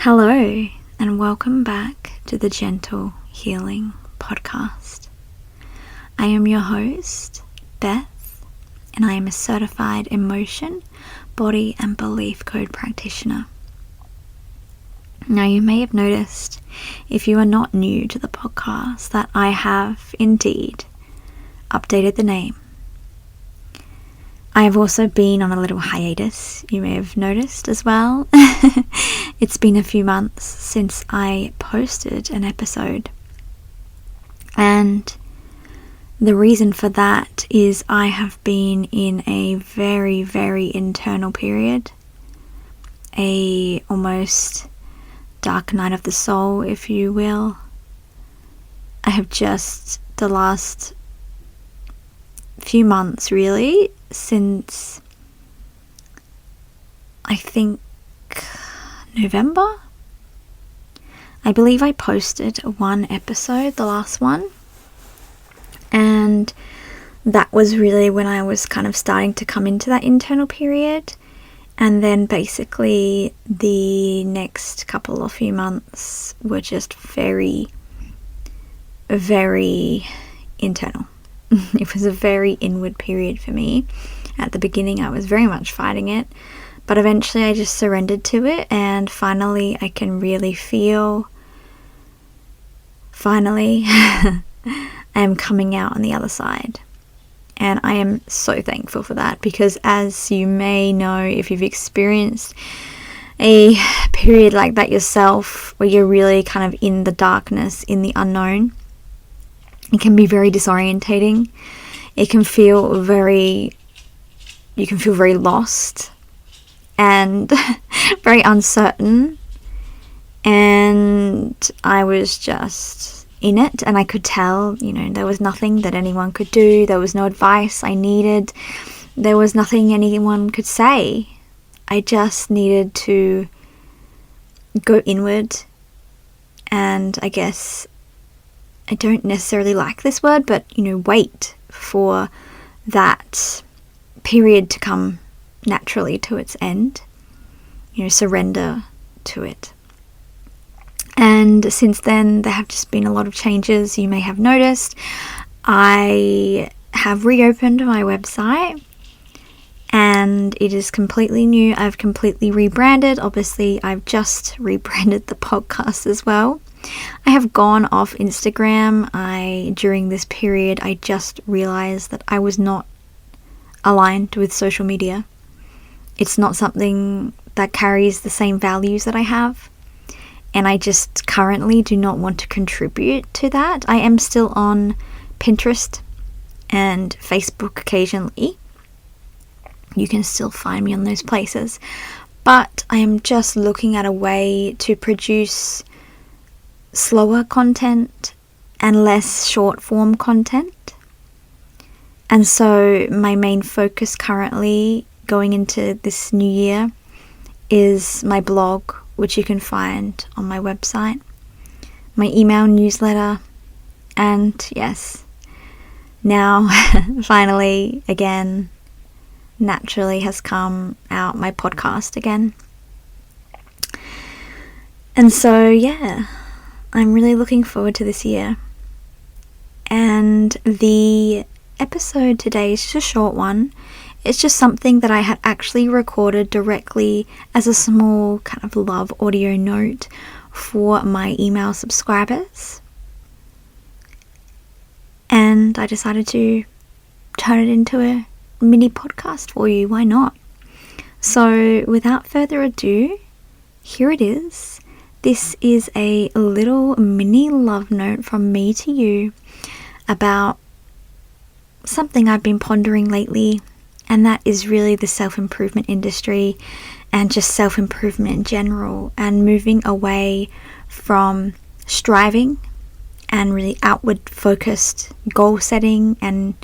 Hello, and welcome back to the Gentle Healing Podcast. I am your host, Beth, and I am a certified emotion, body, and belief code practitioner. Now, you may have noticed, if you are not new to the podcast, that I have indeed updated the name. I have also been on a little hiatus, you may have noticed as well. It's been a few months since I posted an episode. And the reason for that is I have been in a very, very internal period. A almost dark night of the soul, if you will. I have just the last few months really, since I think November, I believe I posted one episode, the last one, and that was really when I was kind of starting to come into that internal period. And then basically the next couple of few months were just very, very internal. It was a very inward period for me. At the beginning, I was very much fighting it, but eventually I just surrendered to it, and finally I can really feel, I am coming out on the other side. And I am so thankful for that, because as you may know, if you've experienced a period like that yourself, where you're really kind of in the darkness, in the unknown, it can be very disorientating. You can feel very lost and very uncertain. And I was just in it, and I could tell, there was nothing that anyone could do. There was no advice I needed. There was nothing anyone could say. I just needed to go inward, and I guess I don't necessarily like this word, but, wait for that period to come naturally to its end. Surrender to it. And since then, there have just been a lot of changes. You may have noticed I have reopened my website, and it is completely new. I've completely rebranded. Obviously, I've just rebranded the podcast as well. I have gone off Instagram. During this period, I just realized that I was not aligned with social media. It's not something that carries the same values that I have. And I just currently do not want to contribute to that. I am still on Pinterest and Facebook occasionally. You can still find me on those places. But I am just looking at a way to produce slower content and less short form content. And so my main focus currently going into this new year is my blog, which you can find on my website, my email newsletter, and yes, now finally again naturally has come out my podcast again. And so I'm really looking forward to this year. And the episode today is just a short one. It's just something that I had actually recorded directly as a small kind of love audio note for my email subscribers. And I decided to turn it into a mini podcast for you. Why not? So without further ado, here it is. This is a little mini love note from me to you about something I've been pondering lately, and that is really the self-improvement industry and just self-improvement in general, and moving away from striving and really outward focused goal setting and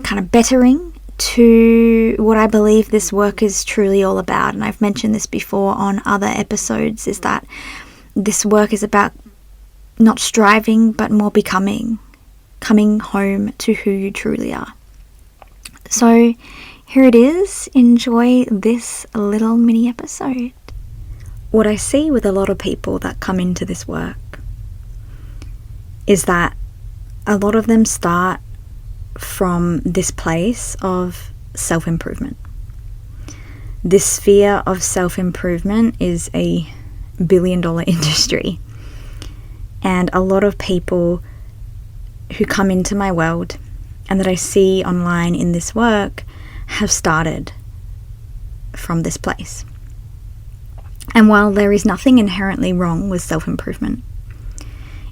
kind of bettering to what I believe this work is truly all about. And I've mentioned this before on other episodes, is that this work is about not striving but more coming home to who you truly are. So here it is. Enjoy this little mini episode. what I see with a lot of people that come into this work is that a lot of them start from this place of self-improvement. This sphere of self-improvement is a billion-dollar industry. And a lot of people who come into my world and that I see online in this work have started from this place. And while there is nothing inherently wrong with self-improvement,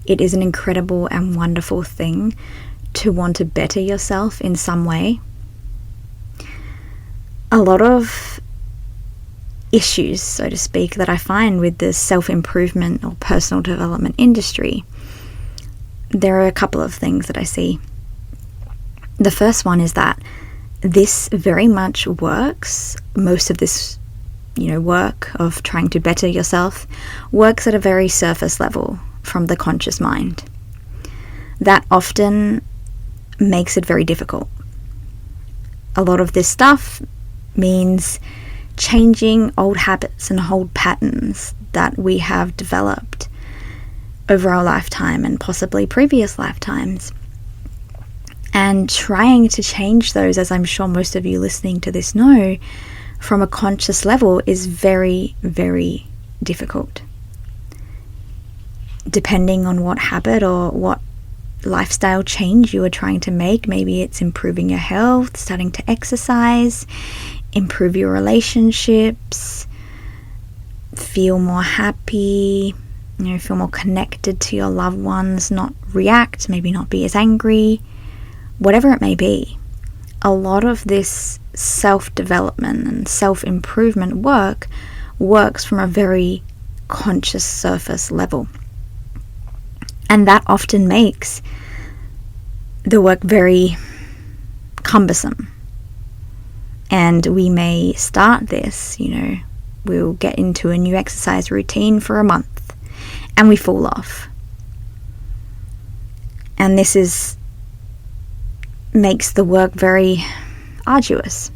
it is an incredible and wonderful thing to want to better yourself in some way. A lot of issues, so to speak, that I find with the self-improvement or personal development industry, there are a couple of things that I see. The first one is that this very much works. Most of this, work of trying to better yourself works at a very surface level from the conscious mind. That often makes it very difficult. A lot of this stuff means changing old habits and old patterns that we have developed over our lifetime and possibly previous lifetimes. And trying to change those, as I'm sure most of you listening to this know, from a conscious level is very, very difficult. Depending on what habit or what lifestyle change you are trying to make, maybe it's improving your health, starting to exercise, improve your relationships, feel more happy, feel more connected to your loved ones, not react, maybe not be as angry, whatever it may be. A lot of this self-development and self-improvement works from a very conscious surface level. And that often makes the work very cumbersome. And we may start this, we'll get into a new exercise routine for a month and we fall off. And this makes the work very arduous.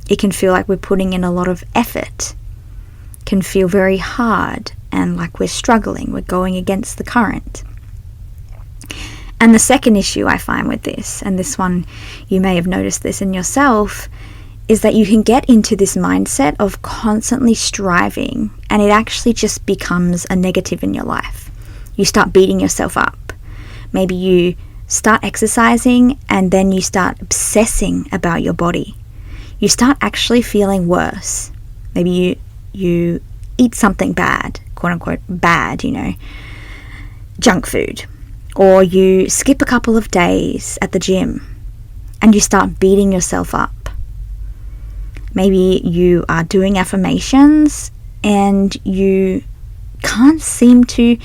It can feel like we're putting in a lot of effort. It can feel very hard and like we're struggling, we're going against the current. And the second issue I find with this, and this one you may have noticed this in yourself, is that you can get into this mindset of constantly striving and it actually just becomes a negative in your life. You start beating yourself up. Maybe you start exercising and then you start obsessing about your body. You start actually feeling worse. Maybe you eat something bad, quote unquote bad, junk food. Or you skip a couple of days at the gym and you start beating yourself up. Maybe you are doing affirmations and you can't seem to,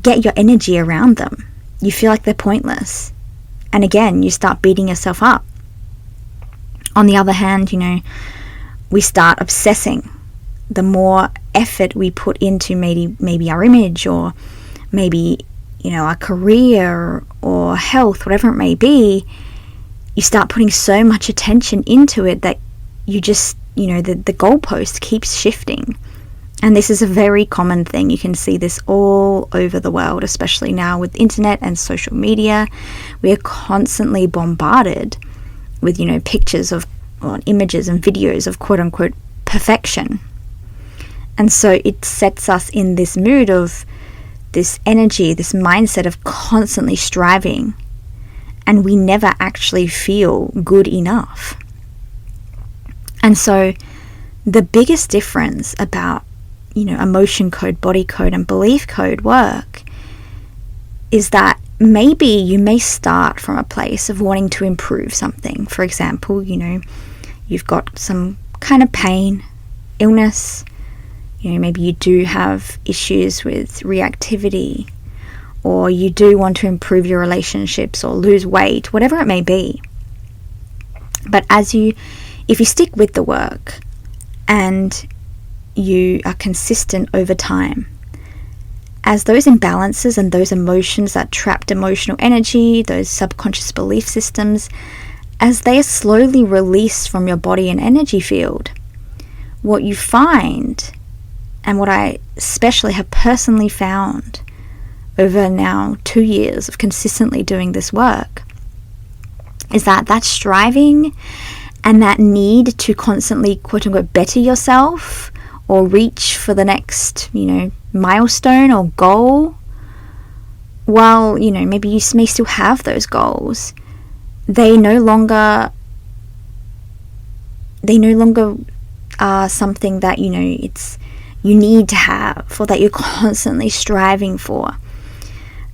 get your energy around them. You feel like they're pointless. And again, you start beating yourself up. On the other hand, we start obsessing. The more effort we put into maybe our image or maybe, our career or health, whatever it may be, you start putting so much attention into it that you just, the goalpost keeps shifting. And this is a very common thing. You can see this all over the world, especially now with internet and social media. We are constantly bombarded with, pictures of or images and videos of quote unquote perfection. And so it sets us in this mood of this energy, this mindset of constantly striving, and we never actually feel good enough. And so the biggest difference about, emotion code, body code, and belief code work is that maybe you may start from a place of wanting to improve something. For example, you've got some kind of pain, illness, maybe you do have issues with reactivity, or you do want to improve your relationships or lose weight, whatever it may be. But if you stick with the work and you are consistent over time, as those imbalances and those emotions, that trapped emotional energy, those subconscious belief systems, as they are slowly released from your body and energy field, what you find, And what I especially have personally found over now 2 years of consistently doing this work is that striving and that need to constantly, quote unquote, better yourself or reach for the next, milestone or goal, while, maybe you may still have those goals, they no longer are something that, you need to have, or that you're constantly striving for.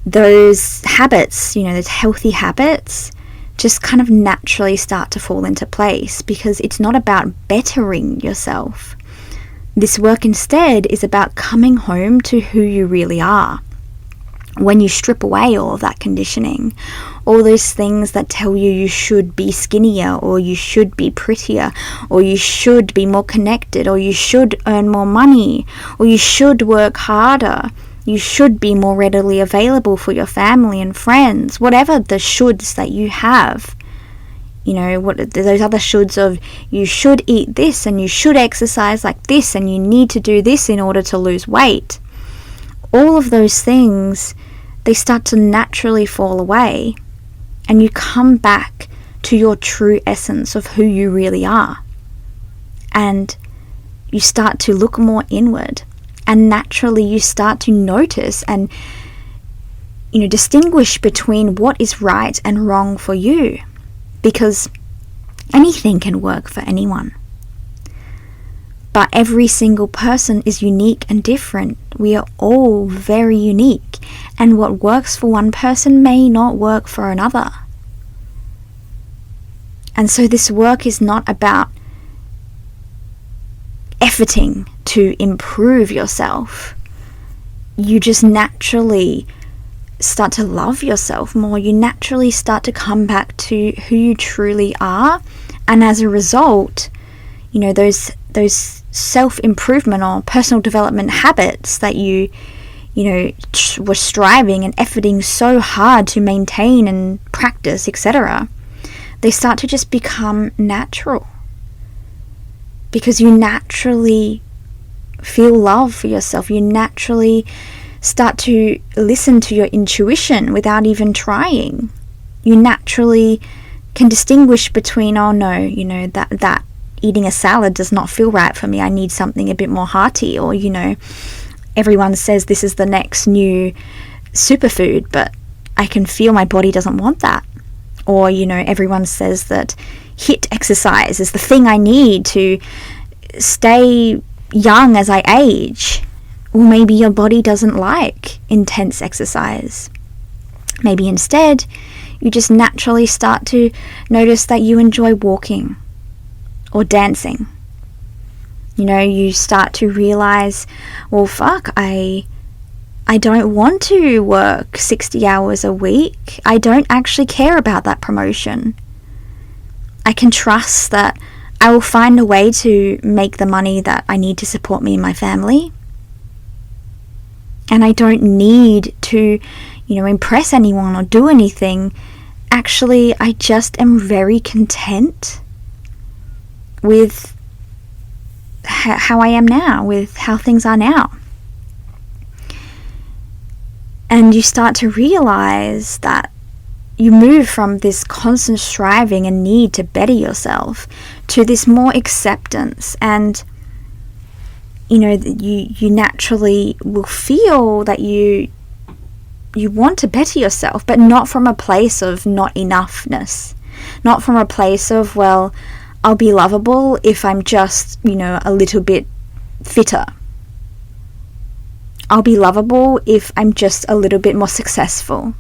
Those habits, those healthy habits, just kind of naturally start to fall into place, because it's not about bettering yourself. This work instead is about coming home to who you really are. When you strip away all of that conditioning, all those things that tell you should be skinnier, or you should be prettier, or you should be more connected, or you should earn more money, or you should work harder, you should be more readily available for your family and friends, whatever the shoulds that you have. What those other shoulds of you should eat this, and you should exercise like this, and you need to do this in order to lose weight. All of those things, they start to naturally fall away, and you come back to your true essence of who you really are. And you start to look more inward, and naturally you start to notice and distinguish between what is right and wrong for you, because anything can work for anyone. But every single person is unique and different. We are all very unique, and what works for one person may not work for another. And so this work is not about efforting to improve yourself. You just naturally start to love yourself more. You naturally start to come back to who you truly are, and as a result, those self-improvement or personal development habits that you were striving and efforting so hard to maintain and practice, etc., they start to just become natural, because you naturally feel love for yourself. You naturally start to listen to your intuition without even trying. You naturally can distinguish between, oh no, that eating a salad does not feel right for me. I need something a bit more hearty. Or, everyone says this is the next new superfood, but I can feel my body doesn't want that. Or, everyone says that HIIT exercise is the thing I need to stay young as I age. Or maybe your body doesn't like intense exercise. Maybe instead, you just naturally start to notice that you enjoy walking or dancing. You start to realize, well, fuck, I don't want to work 60 hours a week. I don't actually care about that promotion. I can trust that I will find a way to make the money that I need to support me and my family. And I don't need to, impress anyone or do anything. Actually, I just am very content with how I am now, with how things are now. And you start to realize that you move from this constant striving and need to better yourself to this more acceptance, and you naturally will feel that you want to better yourself, but not from a place of not enoughness, not from a place of, well, I'll be lovable if I'm just, a little bit fitter. I'll be lovable if I'm just a little bit more successful.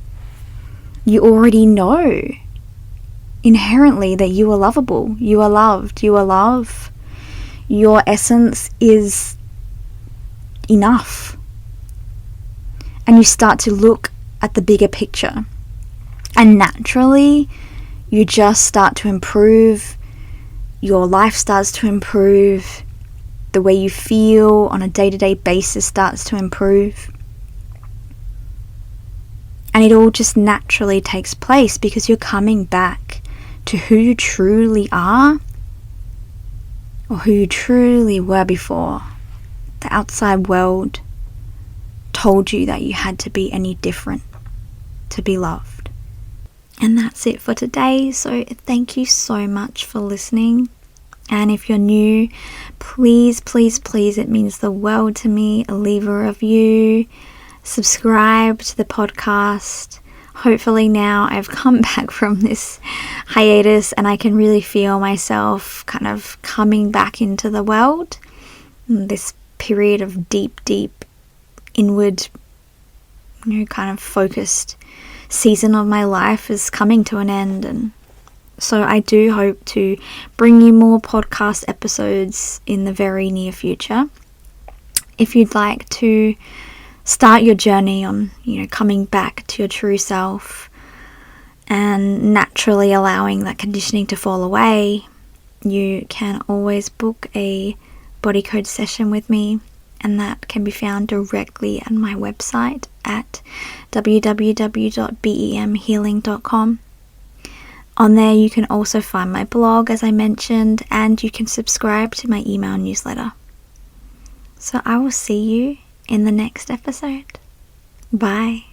You already know inherently that you are lovable, you are loved, you are love. Your essence is enough. And you start to look at the bigger picture. And naturally, you just start to improve. Your life starts to improve. The way you feel on a day-to-day basis starts to improve. And it all just naturally takes place because you're coming back to who you truly are, or who you truly were before. the outside world told you that you had to be any different to be loved. And that's it for today. So thank you so much for listening. And if you're new, please, please, please, it means the world to me, leave a review, subscribe to the podcast. Hopefully now I've come back from this hiatus and I can really feel myself kind of coming back into the world. This period of deep inward, kind of focused season of my life is coming to an end, and so I do hope to bring you more podcast episodes in the very near future. If you'd like to start your journey on, coming back to your true self and naturally allowing that conditioning to fall away, you can always book a body code session with me, and that can be found directly at my website at www.bemhealing.com. On there you can also find my blog, as I mentioned, and you can subscribe to my email newsletter. So I will see you in the next episode. Bye.